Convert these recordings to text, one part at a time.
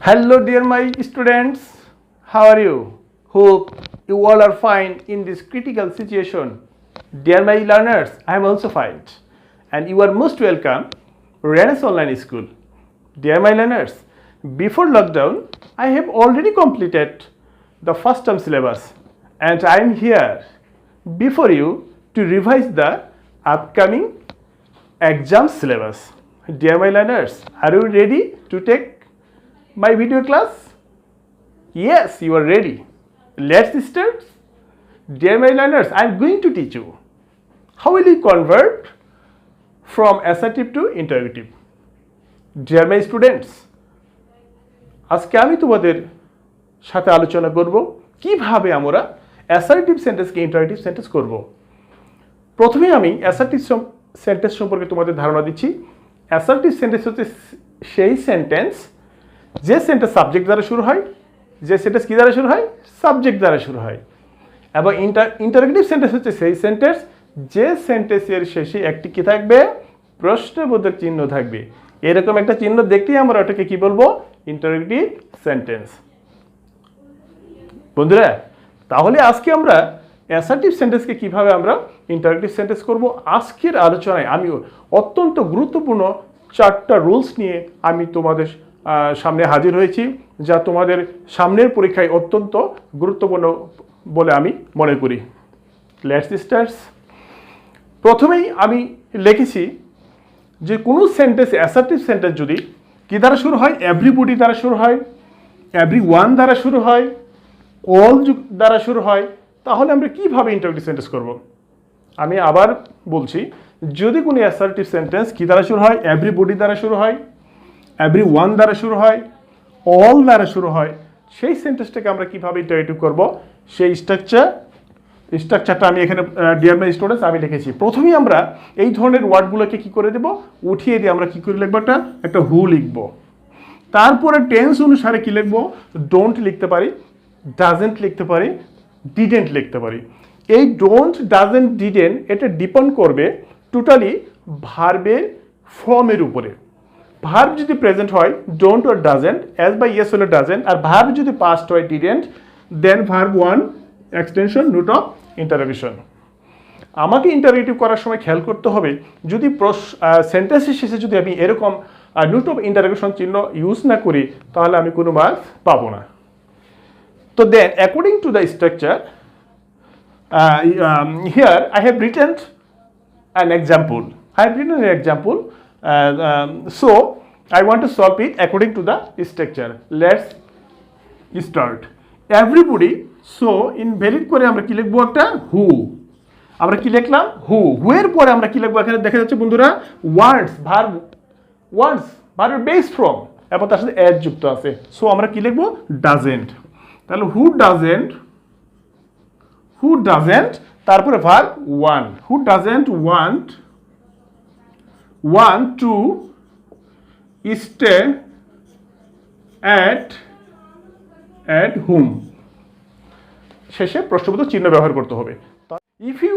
Hello, dear my students. How are you? Hope you all are fine in this critical situation. Dear my learners, I am also fine. And you are most welcome, Renaissance Online School. Dear my learners, before lockdown, I have already completed the first term syllabus and I am here before you to revise the upcoming exam syllabus. Dear my learners, are you ready to take my video class? Yes, you are ready. Let's start. Dear my learners, I am going to teach you how will you convert from assertive to interrogative. Dear my students, আজকে আমি তোমাদের সাথে আলোচনা করব কিভাবে আমরা assertive সেন্টেন্সকে interrogative sentence করব। প্রথমে আমি অ্যাসার্টিভ সেন্টেন্স সম্পর্কে তোমাদের ধারণা দিচ্ছি। অ্যাসার্টিভ সেন্টেন্স হচ্ছে সেই সেন্টেন্স যে সেন্টেন্স সাবজেক্ট দ্বারা শুরু হয়, যে সেন্টেন্স কী দ্বারা শুরু হয়, সাবজেক্ট দ্বারা শুরু হয়। এবং ইন্টারোগেটিভ সেন্টেন্স হচ্ছে সেই সেন্টেন্স যে সেন্টেন্সের শেষে একটি কী থাকবে, প্রশ্নবোধক চিহ্ন থাকবে। এরকম একটা চিহ্ন দেখতেই আমরা ওটাকে কি বলবো, ইন্টারোগেটিভ সেন্টেন্স। বন্ধুরা, তাহলে আজকে আমরা অ্যাসার্টিভ সেন্টেন্সকে কিভাবে আমরা ইন্টারোগেটিভ সেন্টেন্স করব, আজকের আলোচনায় আমি অত্যন্ত গুরুত্বপূর্ণ 4টা রুলস নিয়ে আমি তোমাদের সামনে হাজির হয়েছি, যা তোমাদের সামনের পরীক্ষায় অত্যন্ত গুরুত্বপূর্ণ বলে আমি মনে করি। Let's start. প্রথমেই আমি লিখেছি যে কোনো সেন্টেন্স অ্যাসার্টিভ সেন্টেন্স যদি কী দ্বারা শুরু হয়, এভরিবডি দ্বারা শুরু হয়, এভরিওয়ান দ্বারা শুরু হয়, অল দ্বারা শুরু হয়, তাহলে আমরা কিভাবে ইন্টারোগেটিভ সেন্টেন্স করব। আমি আবার বলছি, যদি কোনো অ্যাসার্টিভ সেন্টেন্স কী দ্বারা শুরু হয়, এভরিবডি দ্বারা শুরু হয়, এভরিওয়ান দ্বারা শুরু হয়, অল দ্বারা শুরু হয়, সেই সেন্টেন্সটাকে আমরা কিভাবে ইন্টারোগেটিভ করব, সেই স্ট্রাকচারটা আমি এখানে ডিয়ার মাই স্টুডেন্টস আমি লিখেছি। প্রথমেই আমরা এই ধরনের ওয়ার্ডগুলোকে কি করে দেব, উঠিয়ে দিয়ে আমরা কি করে লিখবো, একটা হু লিখবো। তারপরে টেন্স অনুসারে কি লিখবো, ডোন্ট লিখতে পারি, ডাজেন্ট লিখতে পারি, ডিডেন্ট লিখতে পারি। এই ডোন্ট, ডাজেন্ট, ডিডেন্ট এটা ডিপেন্ড করবে টোটালি ভার্বের ফর্মের উপরে। ভার্ব যদি প্রেজেন্ট হয় ডোন্ট or ডাজেন্ট, অ্যাজ বা ইয়েস হলে ডাজেন্ট, আর ভার্ব যদি পাস্ট হয় didn't, then verb 1 extension note of interrogation. আমাকে ইন্টারোগেটিভ করার সময় খেয়াল করতে হবে, যদি সেন্টেন্সের শেষে যদি আমি এরকম নোট অফ ইন্টারোগেশন চিহ্ন ইউজ না করি, তাহলে আমি কোনো মার্কস পাবো না। তো then according to the structure, here I have written an example. I have written an example. So I want to solve it according to the structure. Let's start. Everybody. So in valid করে আমরা কি লিখবো, একটা হু। আমরা কি লিখলাম, হু। হু এর পরে আমরা কি লিখবো, এখানে দেখা যাচ্ছে বন্ধুরা ওয়ার্ডস, ভার্ব ওয়ার্ডস, ভার্বের বেস ফর্ম এবং তার সাথে এজ যুক্ত আছে। সো আমরা কি লিখবো, ডাজেন্ট। তাহলে হু ডাজেন্ট, তারপরে verb 1, who doesn't want to stay at home। শেষে প্রশ্নবোধক চিহ্ন ব্যবহার করতে হবে। If you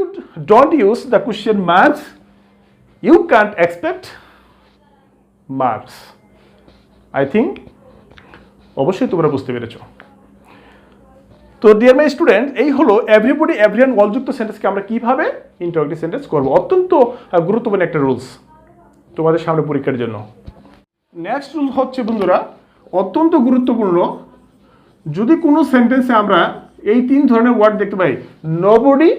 don't use the question marks, you can't expect marks. I think অবশ্যই তোমরা বুঝতে পেরেছো। তো ডিয়ার মাই স্টুডেন্ট, এই হলো এভরিবডি, এভরিওয়ান, অলযুক্ত সেন্টেন্সকে আমরা কিভাবে ইন্টারোগেটিভ সেন্টেন্স করব। অত্যন্ত গুরুত্বপূর্ণ একটা রুলস তোমাদের সামনে পরীক্ষার জন্য। নেক্সট রুল হচ্ছে বন্ধুরা অত্যন্ত গুরুত্বপূর্ণ, যদি কোনো সেন্টেন্সে আমরা এই 3 ধরনের ওয়ার্ড দেখতে পাই, নোবডি,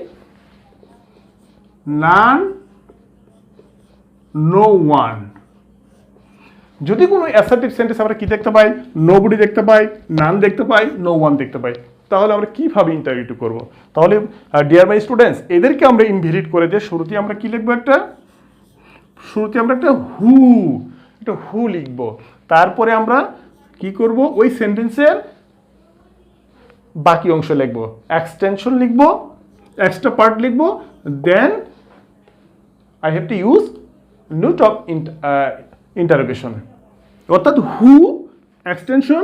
নান, নো ওয়ান। যদি কোনো অ্যাসার্টিভ সেন্টেন্স আমরা কি দেখতে পাই, নোবডি দেখতে পাই, নান দেখতে পাই, নো ওয়ান দেখতে পাই, তাহলে আমরা কিভাবে ইন্টারোগেটিভ করব। তাহলে ডিয়ার মাই স্টুডেন্টস, এদেরকে আমরা ইনহেরিট করে দিয়ে শুরুতে আমরা কি লিখবো, একটা হু লিখবো। তারপরে আমরা কি করব, ওই সেন্টেন্সের বাকি অংশ লিখবো, এক্সটেনশন লিখবো, এক্সট্রা পার্ট লিখবো, then I have to use note of interrogation. অর্থাৎ who, extension,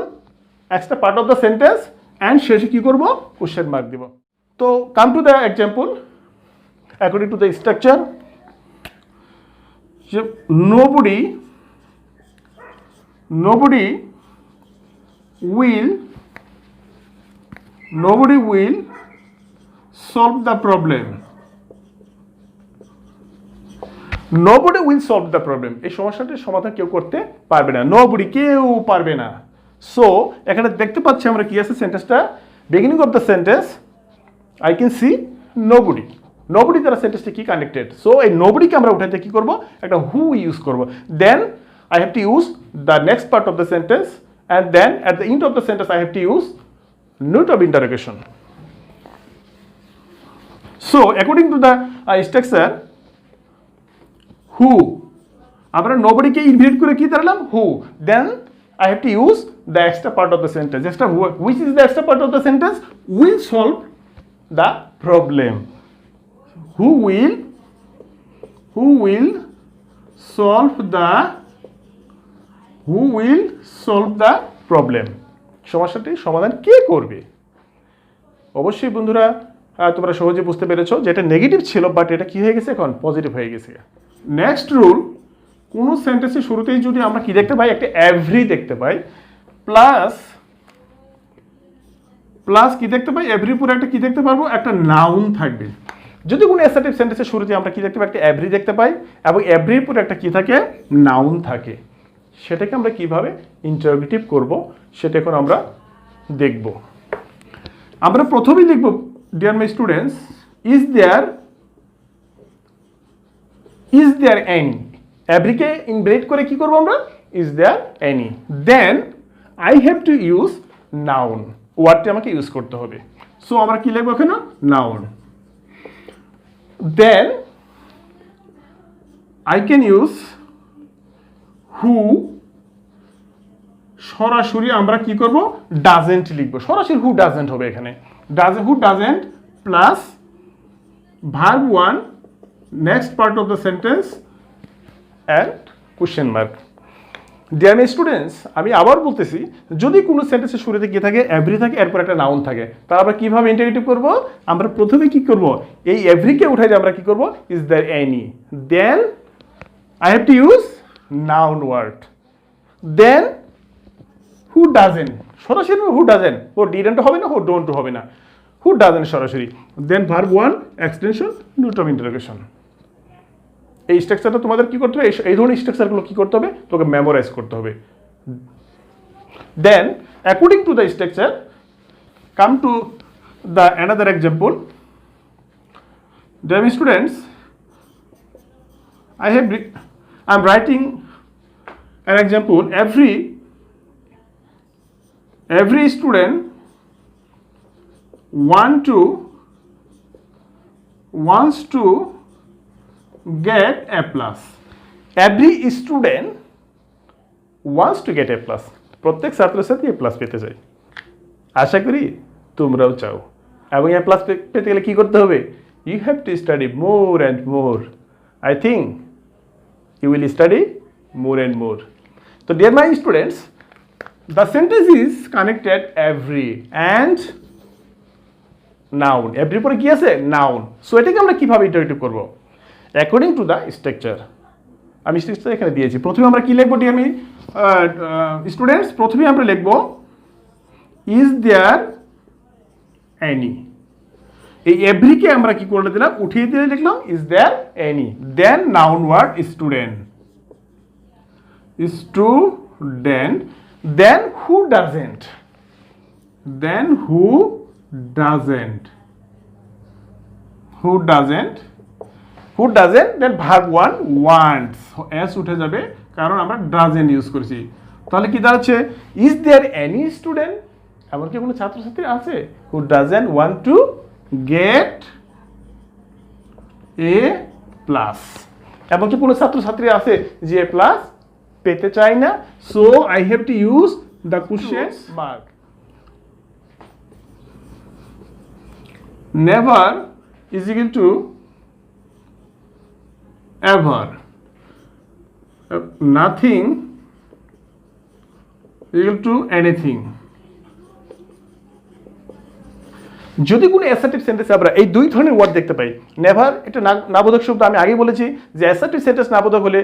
extra part of the sentence, and শেষে কি করব, কোশ্চেন মার্ক দিব। তো come to the example according to the structure. nobody will nobody will solve the problem. Nobody will solve the problem. এই সমস্যাটির সমাধান কেউ করতে পারবে না। Nobody, কেউ পারবে না। সো এখানে দেখতে পাচ্ছি আমরা কি আছে সেন্টেন্সটা, beginning of the sentence I can see nobody. Nobody দ্বারা সেন্টেন্সটি কি কানেক্টেড। সো এই nobodyকে আমরা উঠাতে কি করব, একটা who ইউজ করব। দেন I have to use the next part of the sentence, and then at the end of the sentence I have to use note of interrogation. So according to the structure, who, আমরা nobody কে invite করে কি দাঁড়ালাম who, then I have to use the extra part of the sentence. Extra, which is the extra part of the sentence? Will solve the problem. Who will solve the problem. সমস্যাটি সমাধান কে করবে? অবশ্যই বন্ধুরা তোমরা সহজে বুঝতে পেরেছো যে এটা নেগেটিভ ছিল, বাট এটা কি হয়ে গেছে, এখন পজিটিভ হয়ে গেছে। নেক্সট রুল, কোনো সেন্টেন্সের শুরুতেই যদি আমরা কি দেখতে পাই, একটা এভরি দেখতে পাই, প্লাস কি দেখতে পাই, এভরির পরে একটা কি দেখতে পারবো, একটা নাউন থাকবে। যদি কোনো অ্যাসার্টিভ সেন্টেন্সের শুরুতে আমরা কি দেখতে পাই, একটা এভরি দেখতে পাই, এবং এভরির পরে একটা কি থাকে, নাউন থাকে, সেটাকে আমরা কিভাবে ইন্টারোগেটিভ করব সেটা এখন আমরা দেখব। আমরা প্রথমেই লিখব, dear my students, is there any. এভরিকে ইনভাইট করে কি করব আমরা, is there any. Then I have to use noun, ওয়ার্ডটি আমাকে ইউজ করতে হবে। সো আমরা কি লিখবো এখানে, noun. Then I can use who, সরাসরি আমরা কি করব, ডাজেন্ট লিখব, সরাসরি হু ডাজেন্ট হবে এখানে, who doesn't plus verb one, next part of the sentence and question mark. Deer my students, আমি আবার বলতেছি, যদি কোনো সেন্টেন্সের শুরুতে কি থাকে, এভরি থাকে, এরপর একটা নাউন থাকে, তাহলে আমরা কিভাবে ইন্টারোগেটিভ করব, আমরা প্রথমে কি করব, এই এভরিকে উঠাই আমরা কি করব, is there any. Then I have to use noun word. Then who doesn't, সরাসরি হু ডাজেন্ট, ও ডিডেন্ট হবে না, ও ডোন্ট হবে না, হু ডাজেন্ট সরাসরি। Then verb one, extension, note of interrogation. এই স্ট্রাকচারটা তোমাদের কি করতে হবে, এই ধরনের স্ট্রাকচারগুলো কি করতে হবে, তোকে মেমোরাইজ করতে হবে। Then according to the structure, come to the another example. Dear students, I am writing an example. Every student wants to get A plus. Every student wants to get A plus. প্রত্যেক ছাত্রছাত্রী A plus পেতে চায়। আশা করি তোমরাও চাও। এবং A plus পেতে গেলে কি করতে হবে? You have to study more and more. I think you will study more and more. So dear my students, the sentence is connected every and noun. Every পরে কি আছে? Noun. So এটাকে আমরা কিভাবে ইন্টারোগেটিভ করব? According to the structure. আমি structure এখানে দিয়েছি। প্রথমে আমরা কি লিখব ডিয়ার মাই স্টুডেন্টস? প্রথমে আমরা লিখব is there any. এই এভরিকে আমরা কি করে দিলাম, উঠিয়ে দিয়ে লিখলাম is there any. Then noun word student. Then who doesn't. Then verb one wants. s উঠে যাবে কারণ আমরা doesn't ইউজ করেছি। তাহলে কি দাঁড়াচ্ছে, is there any student, এমন কি কোনো ছাত্রছাত্রী আছে who doesn't want to get A plus, এবং কি কোনো ছাত্রছাত্রী আছে যে A plus পেতে চায় না। So I have to use the question mark. Never is equal to ever. Nothing equal to anything. যদি কোনো অ্যাসার্টিভ সেন্টেন্সে আমরা এই দুই ধরনের ওয়ার্ড দেখতে পাই, নেভার এটা নাবোধক শব্দ, আমি আগে বলেছি যে অ্যাসার্টিভ সেন্টেন্স নাবোধক হলে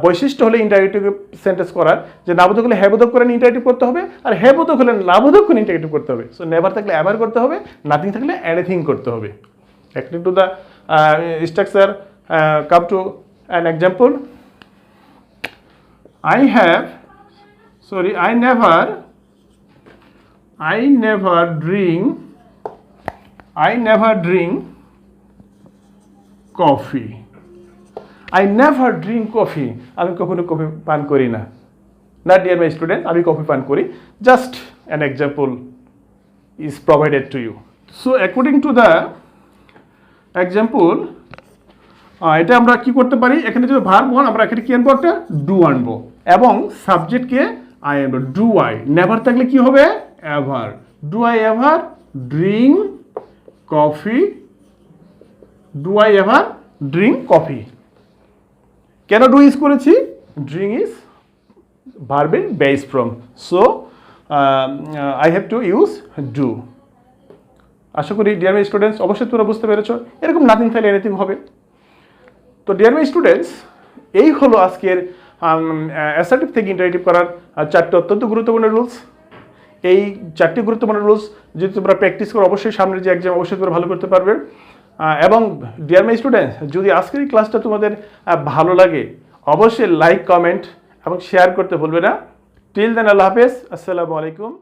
বৈশিষ্ট্য হলে ইন্টারেক্টিভ সেন্টেন্স করার, যে নাবোধক হলে হ্যাবোধক করে ইন্টারেক্টিভ করতে হবে, আর হ্যাবোধক হলে নাবোধক করে ইন্টারেক্টিভ করতে হবে। সো নেভার থাকলে এভার করতে হবে, নাথিং থাকলে এনিথিং করতে হবে। According to the structure, come to an example. I never drink coffee. I never drink coffee. আমি কখনো কফি পান করি না। না ডিয়ার মাই স্টুডেন্ট, আমি কফি পান করি। Just an example is provided to you. So according to the example, এটা আমরা কি করতে পারি, এখানে যদি ভার্ব হন আমরা এখানে কি আনবো, একটা ডু আনবো এবং সাবজেক্টকে আই আনবো। ডু আই, নেভার থাকলে কি হবে, ever. Do I ever drink coffee, do I ever drink coffee. কেন ডু ইউজ করেছি, drink is verb in base from, so I have to use do. আশা করি ডিয়ার মাই স্টুডেন্টস অবশ্যই তোমরা বুঝতে পেরেছো, এরকম নাথিং থাকলে এনিথিং হবে। তো ডিয়ার মাই স্টুডেন্টস, এই হলো আজকের অ্যাসার্টিভ থেকে ইন্টারেক্টিভ করার 4টি অত্যন্ত গুরুত্বপূর্ণ রুলস। এই 4টি গুরুত্বপূর্ণ রুলস যদি তোমরা প্র্যাকটিস করো, অবশ্যই সামনের যে এক্সাম অবশ্যই তোমরা ভালো করতে পারবে। এবং ডিয়ার মাই স্টুডেন্টস, যদি আজকের এই ক্লাসটা তোমাদের ভালো লাগে অবশ্যই লাইক, কমেন্ট এবং শেয়ার করতে ভুলবে না। টিল দেন, আল্লাহ হাফেজ, আসসালামু আলাইকুম।